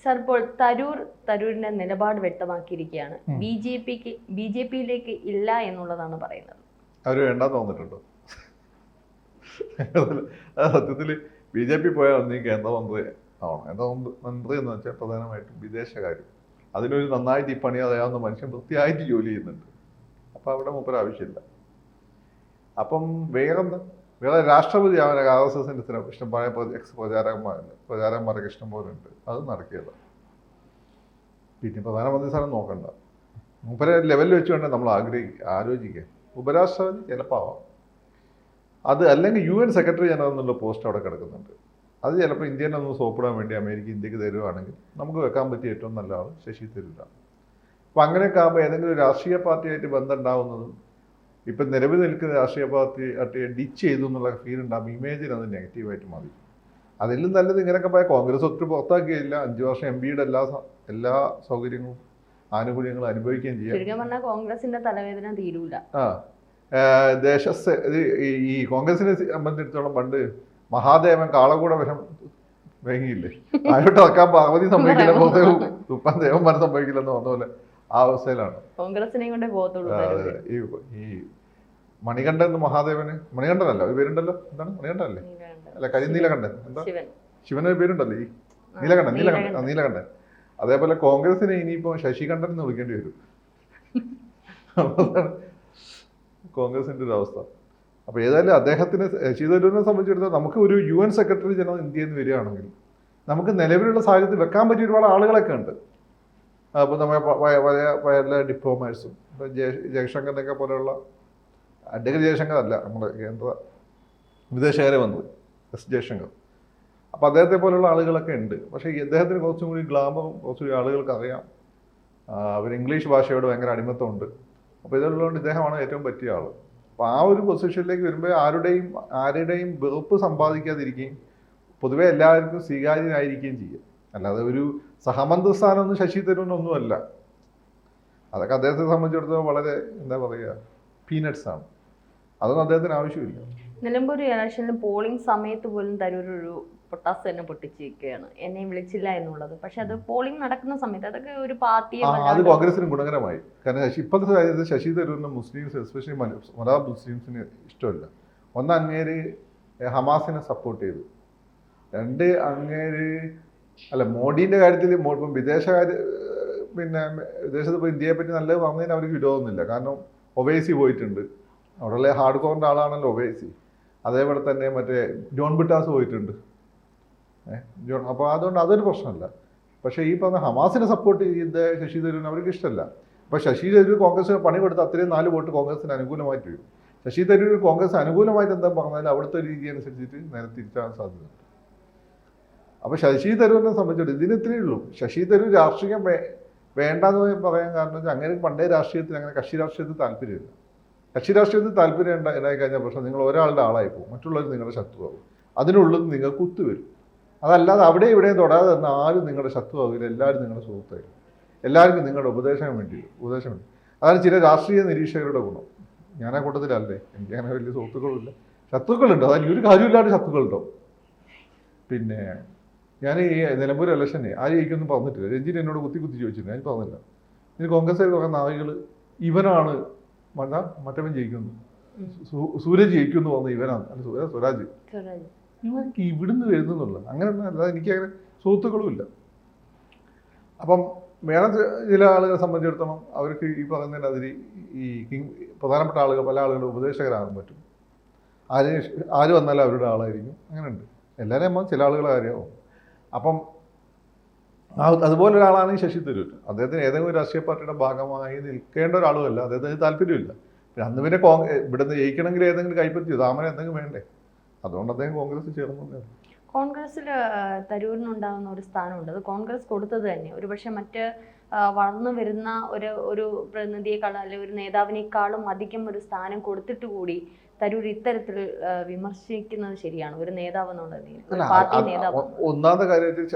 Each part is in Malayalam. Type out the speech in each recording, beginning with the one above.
സർ, ഇപ്പോൾ തരൂരിന്റെ നിലപാട് വ്യക്തമാക്കിയിരിക്കുകയാണ്. ബി ജെ പിയിലേക്ക് ഇല്ല എന്നുള്ളതാണ് പറയുന്നത്. അവര് വേണ്ടാന്ന് തോന്നിട്ടുണ്ടോ? സത്യത്തില് BJP പോയാൽ നീ കേന്ദ്രമന്ത്രി ആവണം. കേന്ദ്രമന്ത്രി എന്ന് വെച്ചാൽ പ്രധാനമായിട്ടും വിദേശകാര്യം. അതിനൊരു നന്നായിട്ട് ഈ പണി അറിയാവുന്ന മനുഷ്യൻ വൃത്തിയായിട്ട് ജോലി ചെയ്യുന്നുണ്ട്. അപ്പം അവിടെ മൂപ്പര് ആവശ്യമില്ല. അപ്പം വേറെ രാഷ്ട്രപതി അവനെ RSSന്റെ ഇഷ്ടംപോലെ പ്രചാരകന്മാരൊക്കെ ഇഷ്ടം പോലെ ഉണ്ട്. അത് നടക്കില്ല. പിന്നെ പ്രധാനമന്ത്രി സ്ഥാനം നോക്കണ്ട. മൂപ്പരെ ലെവലിൽ വെച്ച് വേണ്ടേ നമ്മൾ ആലോചിക്കാൻ. ഉപരാഷ്ട്രപതി ചിലപ്പോൾ ആവാം. അത് അല്ലെങ്കിൽ UN സെക്രട്ടറി ജനറൽ എന്നുള്ള പോസ്റ്റ് അവിടെ കിടക്കുന്നുണ്ട്. അത് ചിലപ്പോൾ ഇന്ത്യനെ ഒന്ന് സോപ്പിടാൻ വേണ്ടി അമേരിക്ക ഇന്ത്യക്ക് തരുവാണെങ്കിൽ നമുക്ക് വെക്കാൻ പറ്റിയ ഏറ്റവും നല്ല ആൾ ശശി തരൂരാണ്. അപ്പം അങ്ങനെയൊക്കെ ആകുമ്പോൾ ഏതെങ്കിലും രാഷ്ട്രീയ പാർട്ടിയായിട്ട് ബന്ധം ഉണ്ടാവുന്നതും ഇപ്പം നിലവിൽ നിൽക്കുന്ന രാഷ്ട്രീയ പാർട്ടിയെ ഡിച്ച് ചെയ്തു എന്നുള്ള ഫീൽ ഉണ്ടാകുമ്പോൾ ഇമേജിന് അത് നെഗറ്റീവായിട്ട് മാറി. അതിലും നല്ലത് ഇങ്ങനെയൊക്കെ പോയാൽ കോൺഗ്രസ് ഒത്തിരി പുറത്താക്കിയില്ല. 5 വർഷം MPയുടെ എല്ലാ സൗകര്യങ്ങളും ആനുകൂല്യങ്ങളും അനുഭവിക്കുകയും ചെയ്യാം. കോൺഗ്രസിന്റെ തലവേദന തീരൂല. ഈ കോൺഗ്രസിനെ സംബന്ധിച്ചിടത്തോളം പണ്ട് മഹാദേവൻ കാളകൂട വിഷം വേങ്ങിയില്ലേ, ആയിട്ട് ഇറക്കാൻ പാർവതി സംഭവിക്കില്ല, തുപ്പാൻ ദേവന്മാരെ സംഭവിക്കില്ലെന്ന് പറഞ്ഞ പോലെ ആ അവസ്ഥയിലാണ് കോൺഗ്രസിനെ കൊണ്ടേ പോകത്തുള്ളൂ. ഈ മണികണ്ഠൻ മഹാദേവന്, മണികണ്ഠനല്ല ഒരു പേരുണ്ടല്ലോ, എന്താണ് മണികണ്ഠനല്ലേ, അല്ല കരിനീലകണ്ഠൻ, എന്താ ശിവനൊരു പേരുണ്ടല്ലോ, ഈ നീലകണ്ഠൻ. അതേപോലെ കോൺഗ്രസിനെ ഇനിയിപ്പോ ശശികണ്ഠൻ എന്ന് വിളിക്കേണ്ടി വരും. അതാണ് കോൺഗ്രസിന്റെ ഒരു അവസ്ഥ. അപ്പോൾ ഏതായാലും അദ്ദേഹത്തിന്, ശശി തരൂരിനെ സംബന്ധിച്ചിടത്തോളം നമുക്ക് ഒരു UN സെക്രട്ടറി ജനറൽ ഇന്ത്യയിൽ നിന്ന് വരികയാണെങ്കിൽ നമുക്ക് നിലവിലുള്ള സാഹചര്യത്തിൽ വെക്കാൻ പറ്റിയ ഒരുപാട് ആളുകളൊക്കെ ഉണ്ട്. അപ്പോൾ നമ്മുടെ പല ഡിപ്ലോമാറ്റ്സും, ഇപ്പം ജയശങ്കറിനൊക്കെ പോലെയുള്ള, അഡ്വക്കേറ്റ് ജയശങ്കർ അല്ല, നമ്മുടെ കേന്ദ്ര വിദേശകാര്യ മന്ത്രി S ജയശങ്കർ. അപ്പോൾ അദ്ദേഹത്തെ പോലുള്ള ആളുകളൊക്കെ ഉണ്ട്. പക്ഷേ അദ്ദേഹത്തിന് കുറച്ചും കൂടി ഗ്ലാമറും കുറച്ചുകൂടി ആളുകൾക്ക് അറിയാം. അവർ ഇംഗ്ലീഷ് ഭാഷയോട് ഭയങ്കര അടിമത്തമുണ്ട്. അപ്പോൾ ഇതുള്ളതുകൊണ്ട് ഇദ്ദേഹമാണ് ഏറ്റവും പറ്റിയ ആൾ. അപ്പോൾ ആ ഒരു പൊസിഷനിലേക്ക് വരുമ്പോൾ ആരുടെയും വെറുപ്പ് സമ്പാദിക്കാതിരിക്കുകയും പൊതുവെ എല്ലാവർക്കും സ്വീകാര്യനായിരിക്കുകയും ചെയ്യും. അല്ലാതെ ഒരു സഹമന്ത്രി സ്ഥാനമൊന്നും ശശി തരൂരിനൊന്നുമല്ല. അതൊക്കെ അദ്ദേഹത്തെ സംബന്ധിച്ചിടത്തോളം വളരെ എന്താ പറയുക, പീനട്സ് ആണ്. അതൊന്നും അദ്ദേഹത്തിന് ആവശ്യമില്ല. നിലമ്പൂർ ഇലക്ഷനിൽ പോളിംഗ് സമയത്ത് പോലും തരൂർ ഒരു പൊട്ടാസ് തന്നെ പൊട്ടിച്ചിരിക്കുകയാണ്, എന്നെ വിളിച്ചില്ല എന്നുള്ളത്. പക്ഷെ അത് പോളിംഗ് നടക്കുന്ന സമയത്ത് അതൊക്കെ ഒരു പാർട്ടിയെ അത് കോൺഗ്രസിനും ഗുണകരമായി. കാരണം ഇപ്പോഴത്തെ സാഹചര്യത്തിൽ ശശി തരൂരിന് മുസ്ലിംസ്, എസ്പെഷ്യലി മലയാള മുസ്ലിംസിന് ഇഷ്ടമല്ല. ഒന്ന്, അങ്ങേര് ഹമാസിനെ സപ്പോർട്ട് ചെയ്തു. 2, അങ്ങേര് മോഡീൻ്റെ കാര്യത്തിൽ ഇപ്പം വിദേശത്ത് പോയി ഇന്ത്യയെ പറ്റി നല്ലത് പറഞ്ഞതിന് അവർക്ക് വിരോധമൊന്നുമില്ല. കാരണം ഒവൈസി പോയിട്ടുണ്ട്, അവിടെയുള്ള ഹാർഡ് കോറിൻ്റെ ആളാണല്ലോ ഒവൈസി. അതേപോലെ തന്നെ മറ്റേ ജോൺ ബിട്ടാസ് പോയിട്ടുണ്ട്. അപ്പോൾ അതുകൊണ്ട് അതൊരു പ്രശ്നമല്ല. പക്ഷേ ഈ പറഞ്ഞ ഹമാസിനെ സപ്പോർട്ട് ചെയ്ത ശശി തരൂരിന് അവർക്ക് ഇഷ്ടമല്ല. അപ്പോൾ ശശി തരൂർ കോൺഗ്രസിന് പണി കൊടുത്ത് അത്രയും 4 വോട്ട് കോൺഗ്രസിന് അനുകൂലമായിട്ട് വരും. ശശി തരൂർ കോൺഗ്രസ് അനുകൂലമായിട്ട് എന്താ പറഞ്ഞാൽ അവിടുത്തെ രീതി അനുസരിച്ചിട്ട് നേരെ തിരിച്ചാൻ സാധ്യതയുണ്ട്. അപ്പോൾ ശശി തരൂരിനെ സംബന്ധിച്ചിട്ട് ഇതിന് ഇത്രയേ ഉള്ളൂ. ശശി തരൂർ രാഷ്ട്രീയം വേണ്ടെന്ന് പറയാൻ കാരണം വെച്ചാൽ അങ്ങനെ പണ്ടേ രാഷ്ട്രീയത്തിൽ അങ്ങനെ കക്ഷി രാഷ്ട്രീയത്തിൽ താല്പര്യമില്ല. കക്ഷി രാഷ്ട്രീയത്തിൽ താല്പര്യം ഉണ്ടായി കഴിഞ്ഞാൽ പ്രശ്നം നിങ്ങൾ ഒരാളുടെ ആളായി പോകും, മറ്റുള്ളവർ നിങ്ങളുടെ ശത്രുവാകും. അതിനുള്ളത് നിങ്ങൾ കുത്തുവരും. അതല്ലാതെ അവിടെ ഇവിടെയും തൊടാതെ തന്നെ ആരും നിങ്ങളുടെ ശത്രുവാകില്ല, എല്ലാവരും നിങ്ങളുടെ സുഹൃത്തായിരിക്കും. എല്ലാവർക്കും നിങ്ങളുടെ ഉപദേശം വേണ്ടി. അതാണ് ചില രാഷ്ട്രീയ നിരീക്ഷകരുടെ ഗുണം. ഞാൻ ആ കൂട്ടത്തിലല്ലേ, എനിക്ക് അങ്ങനെ വലിയ സുഹൃത്തുക്കളുമില്ല, ശത്രുക്കളുണ്ട്. അതായത് ഒരു കാര്യമില്ലാണ്ട് ശത്രുക്കളുണ്ടോ. പിന്നെ ഞാൻ ഈ നിലമ്പൂർ ഇലക്ഷന് ആര് ജയിക്കുമെന്ന് പറഞ്ഞിട്ടില്ല. രഞ്ജിൻ എന്നോട് കുത്തി ചോദിച്ചിട്ടുണ്ട്, ഞാൻ പറഞ്ഞില്ല. ഇനി കോൺഗ്രസ് കുറേ നാളുകൾ ഇവനാണ് മറ്റവൻ ജയിക്കുന്നു, സൂരജ് ജയിക്കുമെന്ന് പറഞ്ഞ ഇവനാണ്, അല്ല സ്വരാജ്, ഇവർക്ക് ഇവിടുന്ന് വരുന്നുള്ള അങ്ങനെ അല്ലാതെ എനിക്കങ്ങനെ സുഹൃത്തുക്കളും ഇല്ല. അപ്പം വേറെ ചില ആളുകളെ സംബന്ധിച്ചിടത്തോളം അവർക്ക് ഈ പറയുന്നതിനതിൽ ഈ പ്രധാനപ്പെട്ട ആളുകൾ, പല ആളുകളുടെ ഉപദേശകരാകാൻ പറ്റും. ആര് വന്നാലും അവരുടെ ആളായിരിക്കും. അങ്ങനെയുണ്ട്. എല്ലാവരെയും നമ്മൾ ചില ആളുകളെ കാര്യമാവും. അപ്പം അതുപോലെ ഒരാളാണ് ഈ ശശി തരൂർ. അദ്ദേഹത്തിന് ഏതെങ്കിലും രാഷ്ട്രീയ പാർട്ടിയുടെ ഭാഗമായി നിൽക്കേണ്ട ഒരാളുമല്ല, അദ്ദേഹത്തിന് താല്പര്യമില്ല. പിന്നെ അന്ന് പിന്നെ ഇവിടുന്ന് ജയിക്കണമെങ്കിൽ ഏതെങ്കിലും കൈപ്പറ്റിയോ താമര എന്തെങ്കിലും വേണ്ടേ, അതുകൊണ്ട് അദ്ദേഹം കോൺഗ്രസ് ചേർന്നു. കോൺഗ്രസ്സിൽ തരൂരിനുണ്ടാകുന്ന ഒരു സ്ഥാനമുണ്ട്, അത് കോൺഗ്രസ് കൊടുത്തത് തന്നെ. ഒരുപക്ഷെ മറ്റ് വളർന്നു വരുന്ന ഒരു പ്രതിനിധിയെക്കാളും അല്ലെങ്കിൽ ഒരു നേതാവിനേക്കാളും അധികം ഒരു സ്ഥാനം കൊടുത്തിട്ട് കൂടി തരൂർ ഇത്തരത്തിൽ വിമർശിക്കുന്നത് ശരിയാണ് ഒരു നേതാവ് എന്നുള്ളത്? പാർട്ടി നേതാവ് ഒന്നാമത്തെ കാര്യം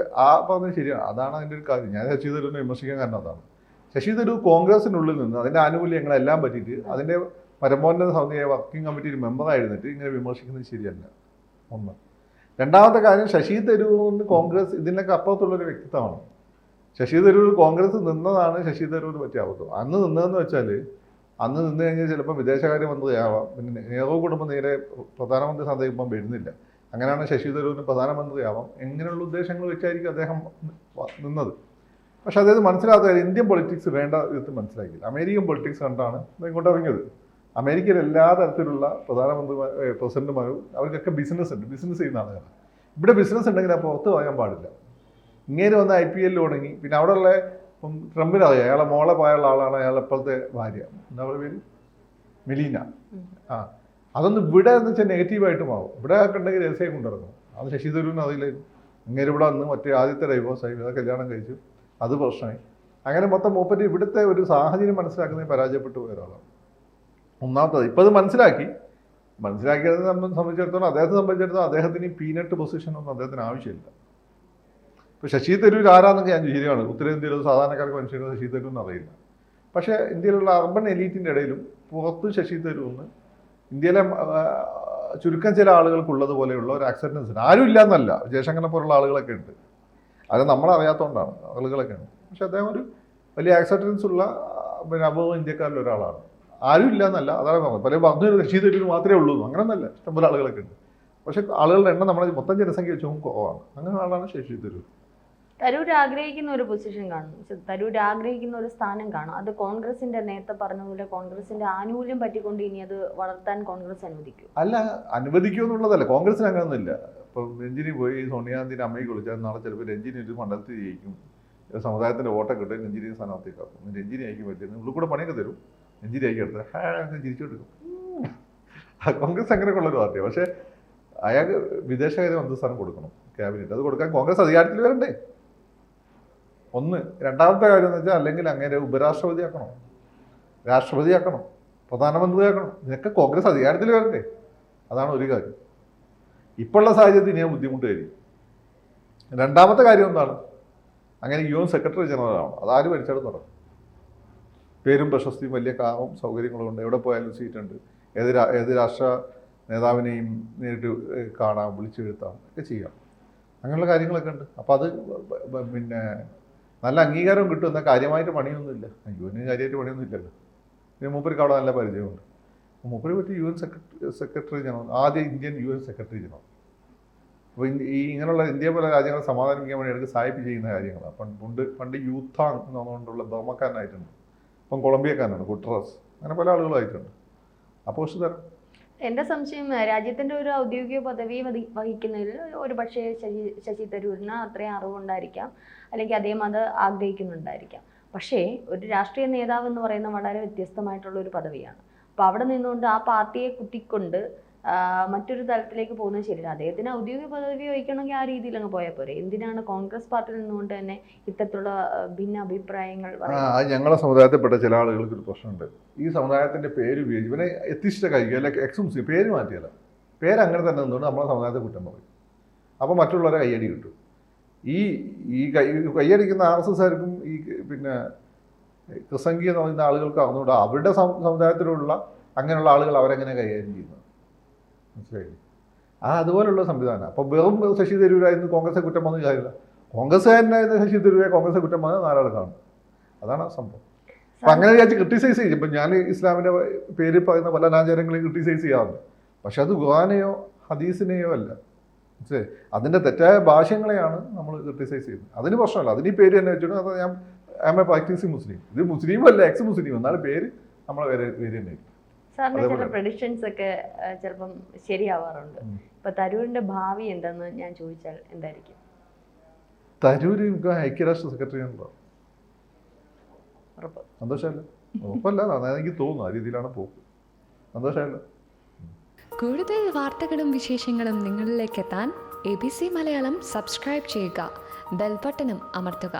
ആ പറഞ്ഞത് ശരിയാണ്. അതാണ് അതിൻ്റെ ഒരു കാര്യം. ഞാൻ ശശി തരൂരിനെ വിമർശിക്കാൻ കാരണം അതാണ്. ശശി തരൂർ കോൺഗ്രസിനുള്ളിൽ നിന്ന് അതിൻ്റെ ആനുകൂല്യങ്ങളെല്ലാം പറ്റിയിട്ട് അതിൻ്റെ പരമോന്നത സമിതിയായ വർക്കിംഗ് കമ്മിറ്റിയിൽ മെമ്പറായിരുന്നിട്ട് ഇങ്ങനെ വിമർശിക്കുന്നത് ശരിയല്ല. ഒന്ന്. രണ്ടാമത്തെ കാര്യം, ശശി തരൂരിന് കോൺഗ്രസ് ഇതിനൊക്കെ അപ്പുറത്തുള്ളൊരു വ്യക്തിത്വമാണ്. ശശി തരൂർ കോൺഗ്രസ് നിന്നതാണ് ശശി തരൂരിന് പറ്റിയ അബദ്ധം. അന്ന് നിന്നതെന്ന് വെച്ചാൽ അന്ന് നിന്ന് കഴിഞ്ഞാൽ ചിലപ്പോൾ വിദേശകാര്യമന്ത്രിയാവാം, പിന്നെ നെഹ്റു കുടുംബം നേരെ പ്രധാനമന്ത്രി സ്ഥാനത്തേക്ക് വരുന്നില്ല. അങ്ങനെയാണ് ശശി തരൂരിന് പ്രധാനമന്ത്രിയാവാം. എങ്ങനെയുള്ള ഉദ്ദേശങ്ങൾ വെച്ചായിരിക്കും അദ്ദേഹം നിന്നത്. പക്ഷെ അദ്ദേഹം മനസ്സിലാത്ത ഇന്ത്യൻ പൊളിറ്റിക്സ് വേണ്ട വിധത്തിൽ മനസ്സിലാക്കിയില്ല. അമേരിക്കൻ പൊളിറ്റിക്സ് കണ്ടാണ് ഇങ്ങോട്ട് ഇറങ്ങിയത്. അമേരിക്കയിൽ എല്ലാ തരത്തിലുള്ള പ്രധാനമന്ത്രിമാർ, പ്രസിഡന്റുമാരും അവർക്കൊക്കെ ബിസിനസ് ഉണ്ട്, ബിസിനസ് ചെയ്യുന്ന ആളുകളാണ്. ഇവിടെ ബിസിനസ് ഉണ്ടെങ്കിൽ ആ പുറത്ത് പോകാൻ പാടില്ല. ഇങ്ങനെ വന്ന് IPL തുടങ്ങി. പിന്നെ അവിടെയുള്ള ഇപ്പം ട്രംപിനറിയാം, അയാളെ മോളെ പോയുള്ള ആളാണ് അയാളെ ഇപ്പോഴത്തെ ഭാര്യ, എന്താ പറയുക പേര്, മെലീന. അതൊന്നും ഇവിടെ എന്ന് വെച്ചാൽ നെഗറ്റീവായിട്ട് മാറും. ഇവിടെ ഒക്കെ ഉണ്ടെങ്കിൽ രഹസ്യം കൊണ്ടിറങ്ങും. അത് ശശി തരൂരിന് അറിയില്ലായിരുന്നു. ഇങ്ങനെ ഇവിടെ വന്ന് മറ്റേ ആദ്യത്തെ ഡൈവോഴ്സായി, ഇവരെ കല്യാണം കഴിച്ചു, അത് പ്രശ്നമായി. അങ്ങനെ മൊത്തം മൂപ്പര് ഇവിടുത്തെ ഒരു സാഹചര്യം മനസ്സിലാക്കുന്നതിൽ പരാജയപ്പെട്ടു പോയ ഒരാളാണ്. ഒന്നാമത്തത് ഇപ്പം അത് മനസ്സിലാക്കിയത് സംബന്ധിച്ചിടത്തോളം, അദ്ദേഹത്തിന് ഈ പീനട്ട് പൊസിഷനൊന്നും അദ്ദേഹത്തിന് ആവശ്യമില്ല. ഇപ്പോൾ ശശി തരൂർ ആരാന്നൊക്കെ ഞാൻ ശരിയാണ്, ഉത്തരേന്ത്യയിലും സാധാരണക്കാർക്ക് മനുഷ്യർക്ക് ശശി തരൂർ എന്നറിയില്ല. പക്ഷേ ഇന്ത്യയിലുള്ള അർബൻ എലീറ്റിൻ്റെ ഇടയിലും പുറത്ത് ശശി തരൂരിന് ഇന്ത്യയിലെ ചുരുക്കം ചില ആളുകൾക്കുള്ളതുപോലെയുള്ള ഒരു ആക്സെപ്റ്റൻസ് ഉണ്ട്. ആരും ഇല്ല എന്നല്ല, ജയശങ്കറിനെ പോലുള്ള ആളുകളൊക്കെ ഉണ്ട്, അത് നമ്മളറിയാത്തതുകൊണ്ടാണ്, ആളുകളൊക്കെ ഉണ്ട്. പക്ഷെ അദ്ദേഹം ഒരു വലിയ ആക്സെപ്റ്റൻസ് ഉള്ള അപൂർവ ഇന്ത്യക്കാരിൽ ഒരാളാണ്. ആരും ഇല്ല എന്നല്ല, അതാണ് പറഞ്ഞത്. പല പറഞ്ഞു ശശി തരൂർ മാത്രമേ ഉള്ളൂ, അങ്ങനെയൊന്നല്ല, ഇഷ്ടംപോലെ ആളുകളൊക്കെ ഉണ്ട്. പക്ഷെ ആളുകളുടെ എണ്ണം നമ്മുടെ മൊത്തം ജനസംഖ്യ വെച്ചും കുറവാണ്. അങ്ങനെ ആളാണ് ശശി തരൂർ. തരൂർ ആഗ്രഹിക്കുന്ന ഒരു പൊസിഷൻ കാണും, തരൂർ ആഗ്രഹിക്കുന്ന ഒരു സ്ഥാനം കാണും. അത് കോൺഗ്രസിന്റെ നേരത്തെ പറഞ്ഞതുപോലെ കോൺഗ്രസിന്റെ ആനുകൂല്യം പറ്റിക്കൊണ്ട് ഇനി അത് വളർത്താൻ കോൺഗ്രസ് അനുവദിക്കും? അല്ല, അനുവദിക്കൂ എന്നുള്ളതല്ല, കോൺഗ്രസിന് അങ്ങനെയൊന്നുമില്ല. ഇപ്പം രഞ്ജിനി പോയി സോണിയാഗാന്ധിന്റെ അമ്മയ്ക്ക് വിളിച്ചാൽ നാളെ ചിലപ്പോൾ രഞ്ജിനി ഒരു മണ്ഡലത്തിൽ ജയിക്കും, സമുദായത്തിന്റെ വോട്ടൊക്കെ കിട്ടും, രഞ്ജിനി സ്ഥാനാർത്ഥിക്കാക്കും, രഞ്ജിനി ആയിരിക്കും പറ്റുന്നത്, ഉള്ളിൽ കൂടെ പണിയൊക്കെ തരും, രഞ്ജിനി ആയിരിക്കും എടുത്തത്, ചിരിച്ചോണ്ടിരിക്കും. കോൺഗ്രസ് അങ്ങനെയൊക്കെയുള്ളൊരു പാർട്ടിയാണ്. പക്ഷേ അയാൾക്ക് വിദേശകാര്യ മന്ത്രിസ്ഥാനം കൊടുക്കണം, ക്യാബിനറ്റ്. അത് കൊടുക്കാൻ കോൺഗ്രസ് അധികാരത്തിൽ വരണ്ടേ? ഒന്ന്. രണ്ടാമത്തെ കാര്യം എന്ന് വെച്ചാൽ, അല്ലെങ്കിൽ അങ്ങനെ ഉപരാഷ്ട്രപതിയാക്കണം, രാഷ്ട്രപതിയാക്കണം, പ്രധാനമന്ത്രിയാക്കണം. ഇതൊക്കെ കോൺഗ്രസ് അധികാരത്തിൽ വരണ്ടേ? അതാണ് ഒരു കാര്യം. ഇപ്പോഴുള്ള സാഹചര്യത്തിൽ ഇനി ബുദ്ധിമുട്ടായിരിക്കും. രണ്ടാമത്തെ കാര്യം എന്താണ്, അങ്ങനെ UN സെക്രട്ടറി ജനറൽ ആവണം. അതാരും ഭരിച്ചാലും തുടങ്ങും. പേരും പ്രശസ്തിയും വലിയ കാറും സൗകര്യങ്ങളും ഉണ്ട്, എവിടെ പോയാലും സീറ്റുണ്ട്, ഏത് രാഷ്ട്ര നേതാവിനെയും നേരിട്ട് കാണാം, വിളിച്ചു വരുത്താം, ഒക്കെ ചെയ്യാം. അങ്ങനെയുള്ള കാര്യങ്ങളൊക്കെ ഉണ്ട്. അപ്പോൾ അത് പിന്നെ നല്ല അംഗീകാരം കിട്ടും. എന്നാൽ കാര്യമായിട്ട് പണിയൊന്നുമില്ല, UN കാര്യമായിട്ട് പണിയൊന്നുമില്ലല്ലോ. പിന്നെ മൂപ്പർക്ക് അവിടെ നല്ല പരിചയമുണ്ട്. മൂപ്പര് പറ്റി UN സെക്രട്ടറി ജനറൽ, ആദ്യ ഇന്ത്യൻ UN സെക്രട്ടറി ജനറൽ. അപ്പോൾ ഈ ഇങ്ങനെയുള്ള ഇന്ത്യ പോലെ രാജ്യങ്ങളെ സമാധാനിപ്പിക്കാൻ വേണ്ടി എടുത്ത് സായിപ്പ് ചെയ്യുന്ന കാര്യങ്ങളാണ്. പണ്ട് യൂത്താങ് എന്ന് പറഞ്ഞുകൊണ്ടുള്ള ബർമ്മക്കാരനായിട്ടുണ്ട്, ഇപ്പം കൊളംബിയക്കാരനാണ്, ഗുട്ടറസ്, അങ്ങനെ പല ആളുകളായിട്ടുണ്ട്. അപ്പോൾ എൻ്റെ സംശയം, രാജ്യത്തിൻ്റെ ഒരു ഔദ്യോഗിക പദവി വഹിക്കുന്നതിൽ ഒരു പക്ഷേ ശശി തരൂരിന് അത്രയും അറിവുണ്ടായിരിക്കാം, അല്ലെങ്കിൽ അദ്ദേഹം അത് ആഗ്രഹിക്കുന്നുണ്ടായിരിക്കാം. പക്ഷേ ഒരു രാഷ്ട്രീയ നേതാവ് എന്ന് പറയുന്നത് വളരെ വ്യത്യസ്തമായിട്ടുള്ള ഒരു പദവിയാണ്. അപ്പോൾ അവിടെ നിന്നുകൊണ്ട് ആ പാർട്ടിയെ കുത്തിക്കൊണ്ട് മറ്റൊരു തലത്തിലേക്ക് പോകുന്നത് ശരിയല്ല. അദ്ദേഹത്തിന് ഔദ്യോഗിക പദവി വഹിക്കണമെങ്കിൽ ആ രീതിയിൽ അങ്ങ് പോയാൽ പോരെ. എന്തിനാണ് കോൺഗ്രസ് പാർട്ടിയിൽ നിന്നുകൊണ്ട് തന്നെ ഇത്തരത്തിലുള്ള ഭിന്ന അഭിപ്രായങ്ങൾ? ഞങ്ങളെ സമുദായത്തിൽപ്പെട്ട ചില ആളുകൾക്ക് ഒരു പ്രശ്നമുണ്ട്. ഈ സമുദായത്തിന്റെ പേര് ഉപയോഗിച്ച് ഇവനെ എത്തിച്ചിട്ട് കഴിക്കുക, അല്ലെങ്കിൽ എക്സ് മുസ്ലിം പേര് മാറ്റിയല്ല, പേര് അങ്ങനെ തന്നെ നിന്നുകൊണ്ട് നമ്മളെ സമുദായത്തെ കുറ്റം പറയും. അപ്പോൾ മറ്റുള്ളവരെ കയ്യടി കിട്ടും. ഈ കയ്യടിക്കുന്ന RSSകാർക്കും ഈ പിന്നെ ക്രിസംഗി എന്ന് പറയുന്ന ആളുകൾക്ക് അറിഞ്ഞുകൂടാ അവരുടെ സമുദായത്തിലുള്ള അങ്ങനെയുള്ള ആളുകൾ അവരെങ്ങനെ കൈകാര്യം ചെയ്യുന്നത്, മനസ്സിലായില്ലേ? അതുപോലുള്ള സംവിധാനം. അപ്പോൾ വെറും ശശി തരൂരായിരുന്നു കോൺഗ്രസ് കുറ്റം വന്നു കാര്യമില്ല. കോൺഗ്രസ്സുകാരനായിരുന്ന ശശി തരൂരെ കോൺഗ്രസ് കുറ്റം വന്ന് 4 ആൾ കാണും. അതാണ് ആ സംഭവം. അപ്പം അങ്ങനെ വിചാരിച്ച് ക്രിട്ടിസൈസ് ചെയ്യും. ഇപ്പം ഞാൻ ഇസ്ലാമിൻ്റെ പേര് പറയുന്ന പല ആചാരങ്ങളെയും ക്രിട്ടിസൈസ് ചെയ്യാറുണ്ട്. പക്ഷെ അത് ഖുർആനെയോ ഹദീസിനെയോ അല്ല, മനസ്സിലായി? അതിൻ്റെ തെറ്റായ ഭാഷ്യങ്ങളെയാണ് നമ്മൾ ക്രിട്ടിസൈസ് ചെയ്യുന്നത്. അതിന് പ്രശ്നമല്ല, അതിന് ഈ പേര് തന്നെ വെച്ചിട്ട് അത് ഞാൻ എ പ്രാക്ടീസിങ് മുസ്ലിം, ഇത് മുസ്ലിമും അല്ല എക്സ് മുസ്ലിം, എന്നാലും പേര് നമ്മളെ പേര് തന്നെ. സാറിന് ചില പ്രഡിക്ഷൻസ് ഒക്കെ ചിലപ്പം ശരിയാവാറുണ്ട്. ഇപ്പൊ തരൂരിന്റെ ഭാവി എന്തെന്ന് ഞാൻ ചോദിച്ചാൽ എന്തായിരിക്കും? തരൂര് ഐക്യരാഷ്ട്ര സെക്രട്ടറി ആണല്ലോ. സന്തോഷമല്ല? ഉറപ്പല്ല, എനിക്ക് തോന്നുന്നു ആ രീതിയിലാണ് പോക്ക്. സന്തോഷമല്ല. കൂടുതൽ വാർത്തകളും വിശേഷങ്ങളും നിങ്ങളിലേക്ക് എത്താൻ ABC മലയാളം സബ്സ്ക്രൈബ് ചെയ്യുക, ബെൽ ബട്ടണും അമർത്തുക.